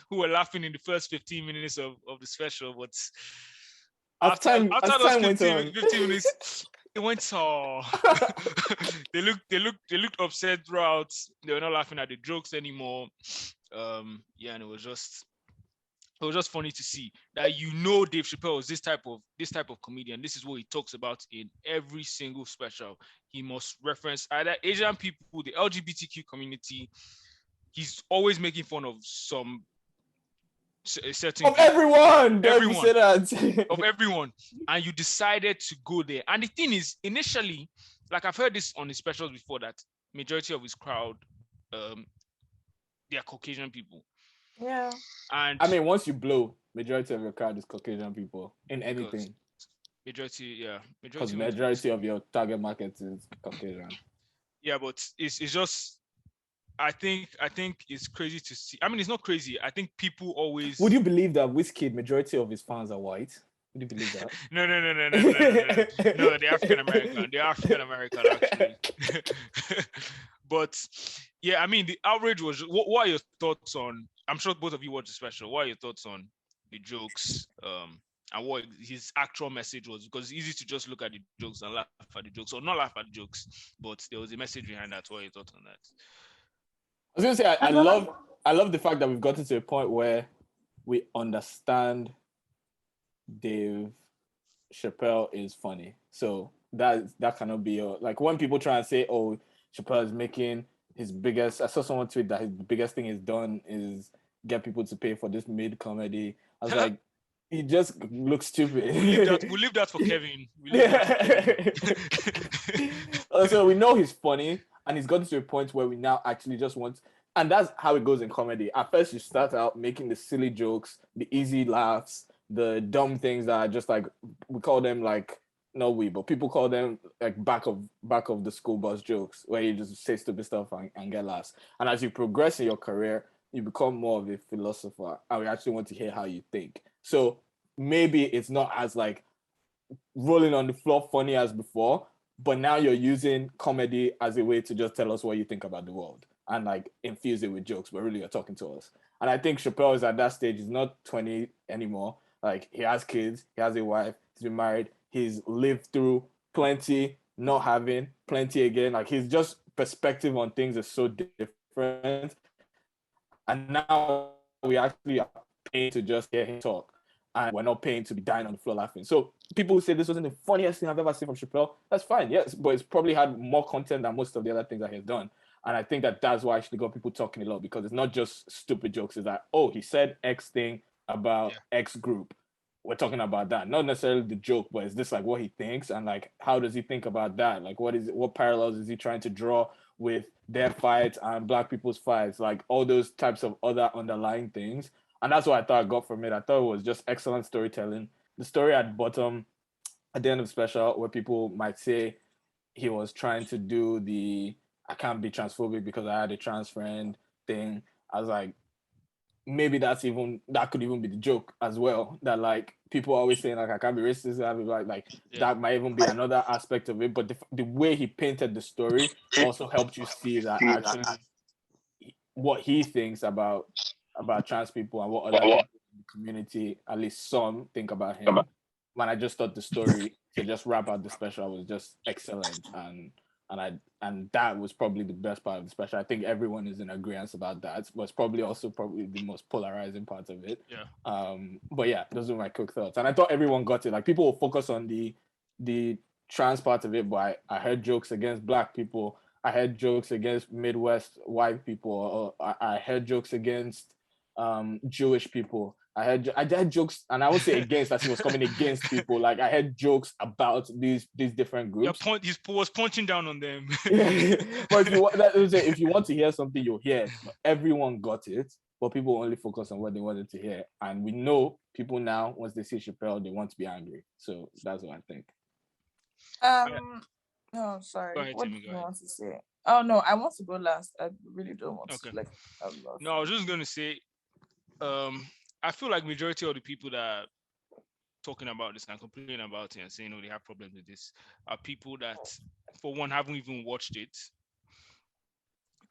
who were laughing in the first 15 minutes of the special. But after those 15 minutes, it went they looked upset throughout. They were not laughing at the jokes anymore. And it was just funny to see that Dave Chappelle is this type of comedian. This is what he talks about in every single special. He must reference either Asian people, the LGBTQ community. He's always making fun of a certain of everyone. Say that. Of everyone, and you decided to go there. And the thing is, initially, like I've heard this on the specials before, that majority of his crowd, they are Caucasian people. Yeah. And I mean, once you blow, majority of your crowd is Caucasian people in anything. Majority of your target market is Caucasian. Yeah, but it's just. I think it's crazy to see. I mean, it's not crazy. I think people always. Would you believe that Wizkid, majority of his fans are white? Would you believe that? No. No, they're African American. They're African American, actually. But yeah, I mean, the outrage was. What are your thoughts on? I'm sure both of you watched the special. What are your thoughts on the jokes? And what his actual message was? Because it's easy to just look at the jokes and laugh at the jokes, or not laugh at the jokes, but there was a message behind that. What are your thoughts on that? I was gonna say I love the fact that we've gotten to a point where we understand Dave Chappelle is funny. So that cannot be like when people try and say, oh, Chappelle is making his biggest. I saw someone tweet that his biggest thing he's done is get people to pay for this mid comedy. I was like, he just looks stupid. We'll leave that for Kevin. So we know he's funny. And it's gotten to a point where we now actually just want, and that's how it goes in comedy. At first, you start out making the silly jokes, the easy laughs, the dumb things that are just like, we call them like, but people call them like back of the school bus jokes, where you just say stupid stuff and get laughs. And as you progress in your career, you become more of a philosopher, and we actually want to hear how you think. So maybe it's not as like rolling on the floor funny as before, but now you're using comedy as a way to just tell us what you think about the world and like infuse it with jokes, but really you're talking to us. And I think Chappelle is at that stage. He's not 20 anymore. Like, he has kids, he has a wife, he's been married, he's lived through plenty, not having plenty again. Like, his just perspective on things is so different. And now we actually are paying to just hear him talk. and we're not paying to be dying on the floor laughing. So people who say this wasn't the funniest thing I've ever seen from Chappelle, that's fine, yes, but it's probably had more content than most of the other things that he's done. And I think that that's why actually got people talking a lot, because it's not just stupid jokes. It's like, oh, he said X thing about X group. We're talking about that. Not necessarily the joke, but is this like what he thinks? And like, how does he think about that? Like, what parallels is he trying to draw with their fights and Black people's fights? Like all those types of other underlying things. And that's what I thought I got from it. I thought it was just excellent storytelling. The story at bottom, at the end of the special, where people might say he was trying to do the I can't be transphobic because I had a trans friend thing. I was like, maybe that could even be the joke as well. That like people are always saying like I can't be racist. That might even be another aspect of it. But the way he painted the story also helped you see that actually what he thinks about trans people and what other people in the community, at least some, think about him. Man, I just thought the story to just wrap out the special was just excellent, and that was probably the best part of the special. I think everyone is in agreement about that. It was probably the most polarizing part of it. Yeah. But yeah, those are my quick thoughts. And I thought everyone got it. Like people will focus on the trans part of it, but I heard jokes against Black people. I heard jokes against Midwest white people. Or I heard jokes against Jewish people. I had jokes, and I would say against, as he was coming against people. Like I had jokes about these different groups. He was punching down on them. But if you want to hear something, you'll hear it. Everyone got it, but people only focus on what they wanted to hear. And we know people now, once they see Chappelle, they want to be angry. So that's what I think. No, sorry. Ahead, what Timmy, do you want to say? Oh no, I want to go last. I really don't want to. Like, no, I was just gonna say, I feel like majority of the people that are talking about this and complaining about it and saying, "Oh, they have problems with this," are people that, for one, haven't even watched it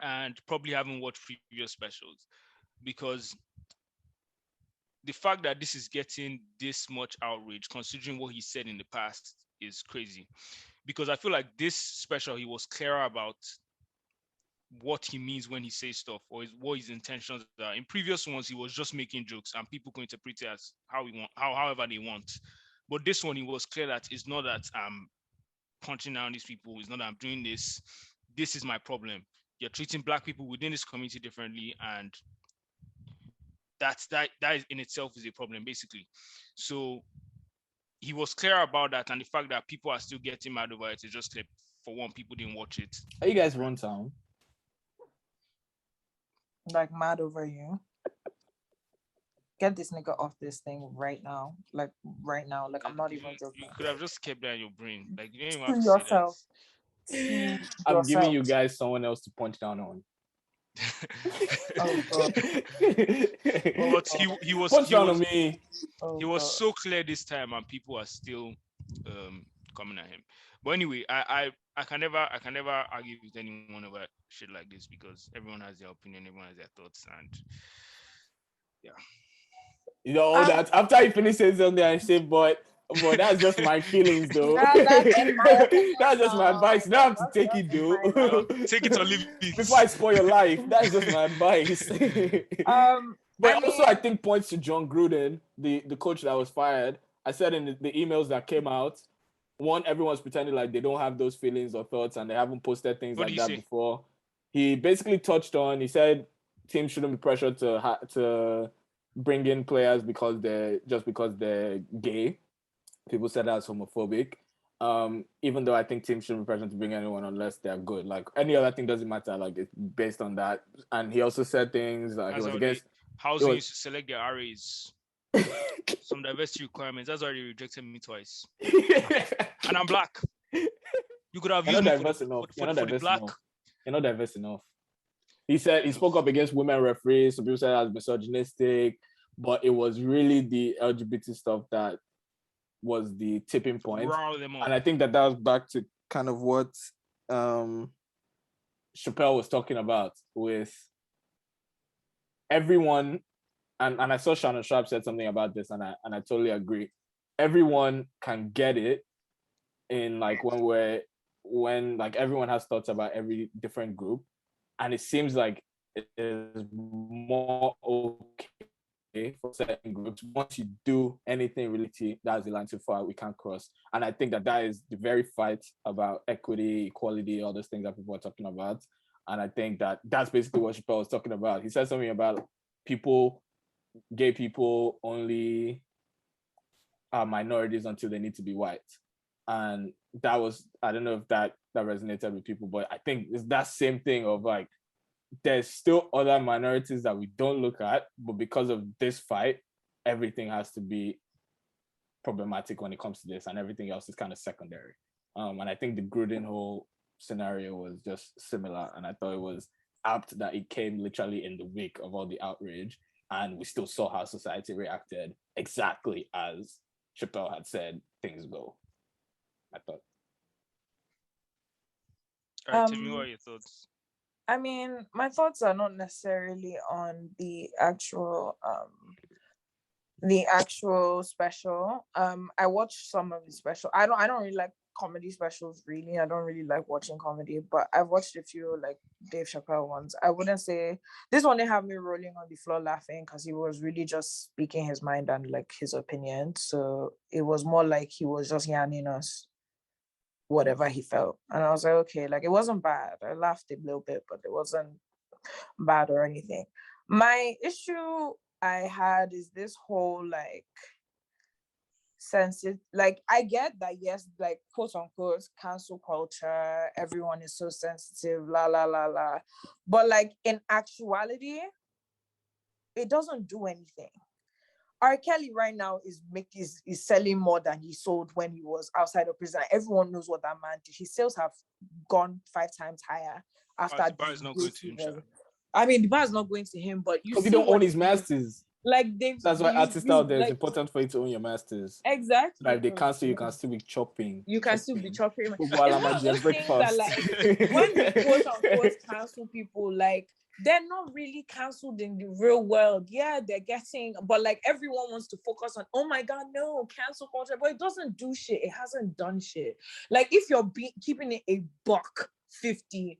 and probably haven't watched previous specials, because the fact that this is getting this much outrage, considering what he said in the past, is crazy. Because I feel like this special, he was clearer about what he means when he says stuff, or what his intentions are. In previous ones, he was just making jokes and people can interpret it as however they want. But this one, he was clear that it's not that I'm punching down these people, it's not that I'm doing this. This is my problem. You're treating Black people within this community differently, and that in itself is a problem, basically. So he was clear about that, and the fact that people are still getting mad over it is just clear. For one, people didn't watch it. Are you guys run town? Like mad over you. Get this nigga off this thing right now. Like right now. Like I'm not even joking. You could have just kept that in your brain. Like you didn't even have to to yourself. Say that. I'm giving you guys someone else to punch down on. Oh God. But he was punch down on me. He was so clear this time, and people are still coming at him. But anyway, I can never argue with anyone about shit like this, because everyone has their opinion, everyone has their thoughts, and yeah. You know that after he finishes something, I say, but that's just my feelings, though. That's just my advice. Now I have to take it, though. Take it or leave it. Before I spoil your life, that's just my advice. But also, I think points to John Gruden, the coach that was fired. I said in the emails that came out, one, everyone's pretending like they don't have those feelings or thoughts, and they haven't posted things like that before. He basically touched on. He said teams shouldn't be pressured to bring in players because they're gay. People said that's homophobic. Even though I think teams shouldn't be pressured to bring anyone unless they're good. Like any other thing doesn't matter. Like it's based on that. And he also said things like he was against how they used to select their RAs. Some diversity requirements. That's why they rejected me twice. And I'm Black. You could have used me for the Black. You're not diverse enough. He said he spoke up against women referees. Some people said that was misogynistic, but it was really the LGBT stuff that was the tipping point. And I think that was back to kind of what Chappelle was talking about with everyone. And I saw Shannon Sharp said something about this, and I totally agree. Everyone can get it in like when like everyone has thoughts about every different group, and it seems like it is more okay for certain groups. Once you do anything related, that's the line too far, we can't cross. And I think that is the very fight about equity, equality, all those things that people are talking about. And I think that's basically what Chappelle was talking about. He said something about gay people only are minorities until they need to be white. And that was, I don't know if that resonated with people, but I think it's that same thing of like, there's still other minorities that we don't look at, but because of this fight, everything has to be problematic when it comes to this, and everything else is kind of secondary. And I think the Gruden whole scenario was just similar, and I thought it was apt that it came literally in the wake of all the outrage, and we still saw how society reacted exactly as Chappelle had said things go. I thought. All right, Timmy, what are your thoughts? I mean, my thoughts are not necessarily on the actual special. I watched some of the special. I don't really like comedy specials, really. I don't really like watching comedy, but I've watched a few like Dave Chappelle ones. I wouldn't say this one, they have me rolling on the floor laughing because he was really just speaking his mind and like his opinion. So it was more like he was just yarning us whatever he felt. And I was like, okay, like it wasn't bad. I laughed a little bit, but it wasn't bad or anything. My issue I had is this whole like sensitive, like I get that, yes, like quote unquote cancel culture, everyone is so sensitive, la la la la. But like in actuality, it doesn't do anything. R. Kelly right now is selling more than he sold when he was outside of prison. Everyone knows what that man did. His sales have gone 5 times higher after. The bar is not going to him. I mean, the bar is not going to him, but because you don't own his masters. Like that's why artists out there, it's important for you to own your masters. Exactly. Like they cancel, you can still be chopping. You can still be chopping. It's one of those things that, like, when they quote unquote cancel people, like they're not really cancelled in the real world. Yeah, they're getting, but like everyone wants to focus on, oh my God, no, cancel culture, but it doesn't do shit. It hasn't done shit. Like if you're keeping it a $1.50,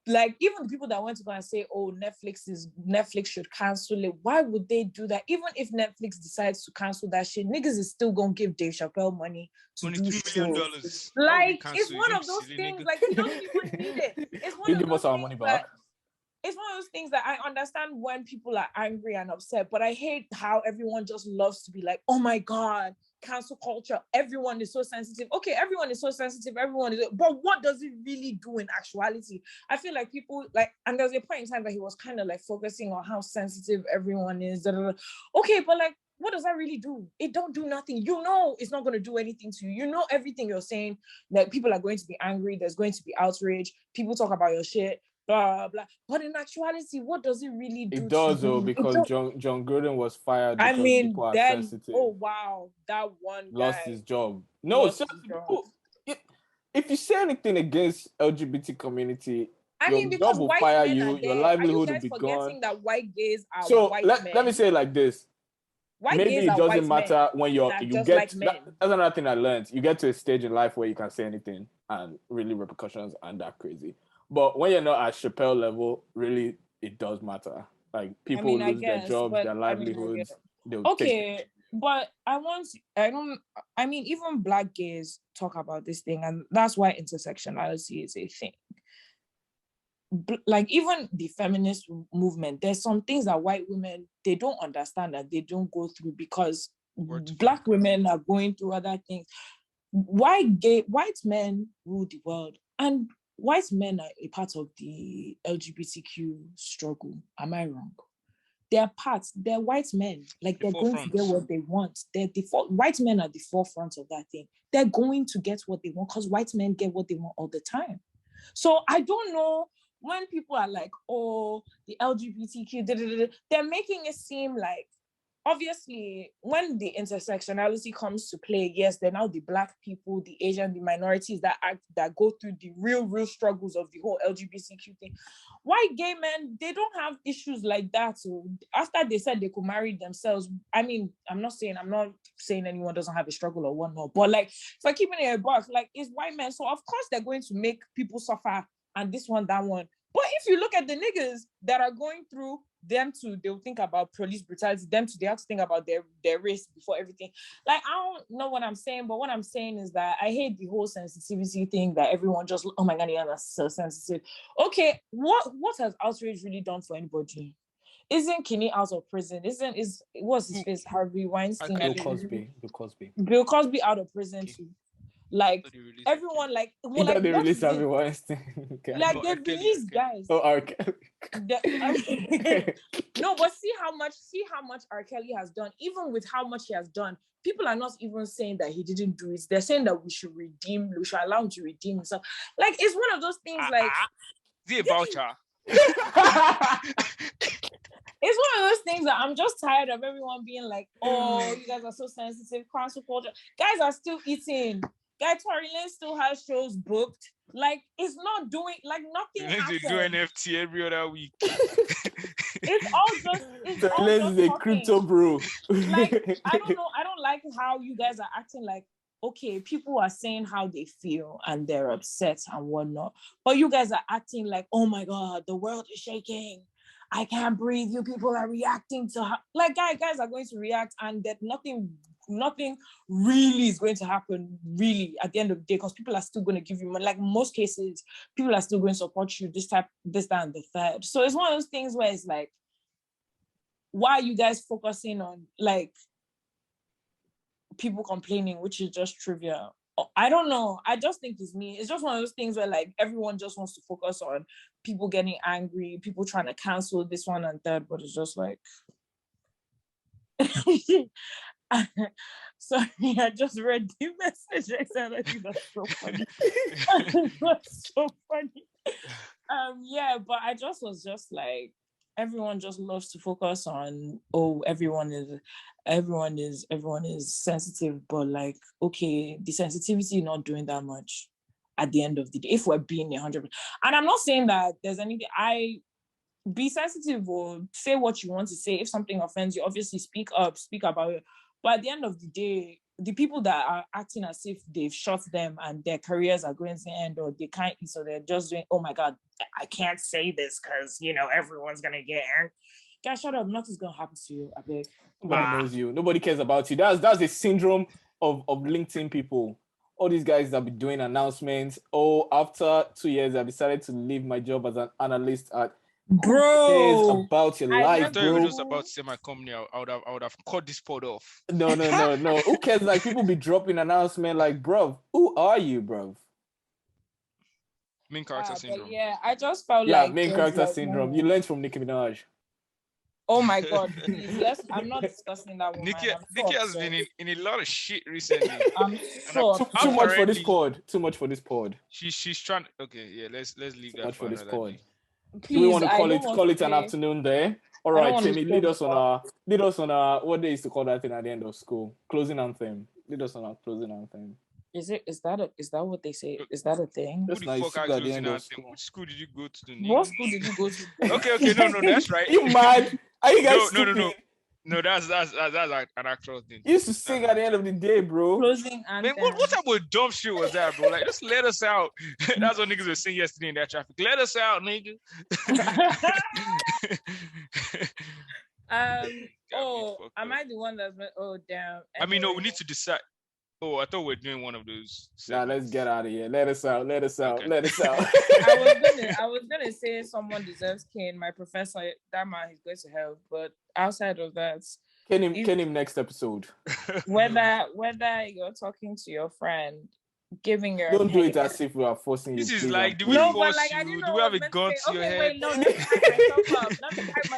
like even the people that went to go and say, oh, Netflix should cancel it, why would they do that? Even if Netflix decides to cancel that shit, niggas is still gonna give Dave Chappelle money to do $3 million. Like it's one of those things, like he doesn't even need it. It's one of give us our money back. It's one of those things that I understand when people are angry and upset, but I hate how everyone just loves to be like, oh my God, cancel culture. Everyone is so sensitive. Okay, everyone is so sensitive. But what does it really do in actuality? I feel like people like, and there's a point in time that he was kind of like focusing on how sensitive everyone is. Okay, but like, what does that really do? It don't do nothing. You know, it's not going to do anything to you. You know, everything you're saying, like people are going to be angry. There's going to be outrage. People talk about your shit. Blah blah. But in actuality, what does it really do? It does though, because John Gruden was fired. I mean, then oh wow, that one guy lost his job. No, if you say anything against LGBT community, your job will fire you. Your livelihood will be gone. That white gays are white men. Let me say it like this. Maybe it doesn't matter when you get. Like that's another thing I learned. You get to a stage in life where you can say anything, and really repercussions aren't that crazy. But when you're not at Chappelle level, really, it does matter. Like people lose their jobs, their livelihoods. But I mean, even Black gays talk about this thing, and that's why intersectionality is a thing. Like even the feminist movement, there's some things that white women, they don't understand, that they don't go through because Black women are going through other things. White men rule the world, and white men are a part of the LGBTQ struggle. Am I wrong? They're white men. Like they're going to get what they want. White men are the forefront of that thing. They're going to get what they want because white men get what they want all the time. So I don't know when people are like, oh, the LGBTQ, they're making it seem like, obviously, when the intersectionality comes to play, yes, they're now the Black people, the Asian, the minorities that go through the real struggles of the whole LGBTQ thing. White gay men, they don't have issues like that. So after they said they could marry themselves, I mean, I'm not saying anyone doesn't have a struggle or whatnot, but like, for keeping it a buck, like, it's white men. So of course they're going to make people suffer, and this one, that one. But if you look at the niggas that are going through they'll think about police brutality. They have to think about their race before everything. Like, I don't know what I'm saying, but what I'm saying is that I hate the whole sensitivity thing that everyone just, oh my God, yeah, that's so sensitive. Okay, what has outrage really done for anybody? Isn't Kinney out of prison? What's his face? Harvey Weinstein. Bill Cosby. Bill Cosby out of prison too. Like everyone, like they released Harvey Weinstein. Like they released guys. Oh, okay. No, but see how much R. Kelly has done. Even with how much he has done, people are not even saying that he didn't do it. They're saying that we should allow him to redeem himself. Like, it's one of those things. Like the voucher. It's one of those things that I'm just tired of everyone being like, oh, you guys are so sensitive, cancel culture. Guys are still eating. Guy Tory Lanez still has shows booked. Like, it's not doing, like, nothing happens. They do NFT every other week. It's all just a crypto bro. Like, I don't know. I don't like how you guys are acting like, okay, people are saying how they feel and they're upset and whatnot. But you guys are acting like, oh my God, the world is shaking. I can't breathe. You people are reacting to her. Like, guys are going to react, and that nothing really is going to happen really at the end of the day, because people are still going to give you money. Like, most cases, people are still going to support you this, that, and the third. So it's one of those things where it's like, why are you guys focusing on like people complaining, which is just trivia? I don't know. I just think it's me. It's just one of those things where like everyone just wants to focus on people getting angry, people trying to cancel this one and that, but it's just like sorry, I just read the message. I said, I think that's so funny. That's so funny. Yeah, but I just was just like, everyone just loves to focus on, oh, everyone is sensitive, but like, okay, the sensitivity not doing that much at the end of the day, if we're being 100%. And I'm not saying that there's anything, be sensitive or say what you want to say. If something offends you, obviously speak up, speak about it. But at the end of the day, the people that are acting as if they've shot them and their careers are going to end or they can't eat, so they're just doing, oh my God, I can't say this because, you know, everyone's going to get angry. Guys, shut up. Nothing's going to happen to you, I beg. Nobody knows you. Nobody cares about you. That's the syndrome of LinkedIn people. All these guys that be doing announcements. Oh, after 2 years, I decided to leave my job as an analyst at... Bro, who cares about your life, bro? I was just about to say my company. I would have cut this pod off. No. Who cares? Like, people be dropping announcement like, bro, who are you, bro? Main character syndrome. Yeah, I just felt like main character syndrome. You learned from Nicki Minaj. Oh my God, please. I'm not discussing that one. Nicki has been in a lot of shit recently. I'm so too much for this pod. Too much for this pod. She's trying. Okay, yeah. Let's leave that for this pod. Please, do we want to call it an afternoon there? All right, Timmy, lead us on our what they used to call that thing at the end of school? Closing anthem. Lead us on our closing anthem. Is that what they say? Is that a thing? Who the fuck at the end of school? Which school did you go to? What school did you go to? Okay, no, that's right. You mad? Are you guys stupid? No, that's like an actual thing. You used to sing at the end of the day, bro. Closing anthem. Man, what type of dumb shit was that, bro? Like, just let us out. That's what niggas were saying yesterday in that traffic. Let us out, nigga. Am I the one that's been? Oh, damn. I mean, no, we need to decide. Oh, I thought we were doing one of those. Nah, let's get out of here. Let us out. Okay. I was gonna say someone deserves Kane. My professor, that man, he's going to hell. But outside of that, Can him next episode. Whether you're talking to your friend, giving your don't do it as if we are forcing you. This is like, do we force you? Do we have a gun to your head? Wait, no, let me hype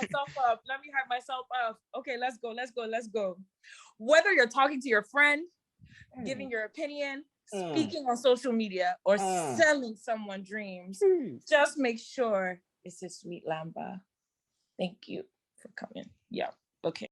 myself up. Okay, let's go. Whether you're talking to your friend, giving your opinion, speaking on social media, or selling someone dreams, just make sure it's a sweet lamba. Thank you for coming. Yeah. Okay.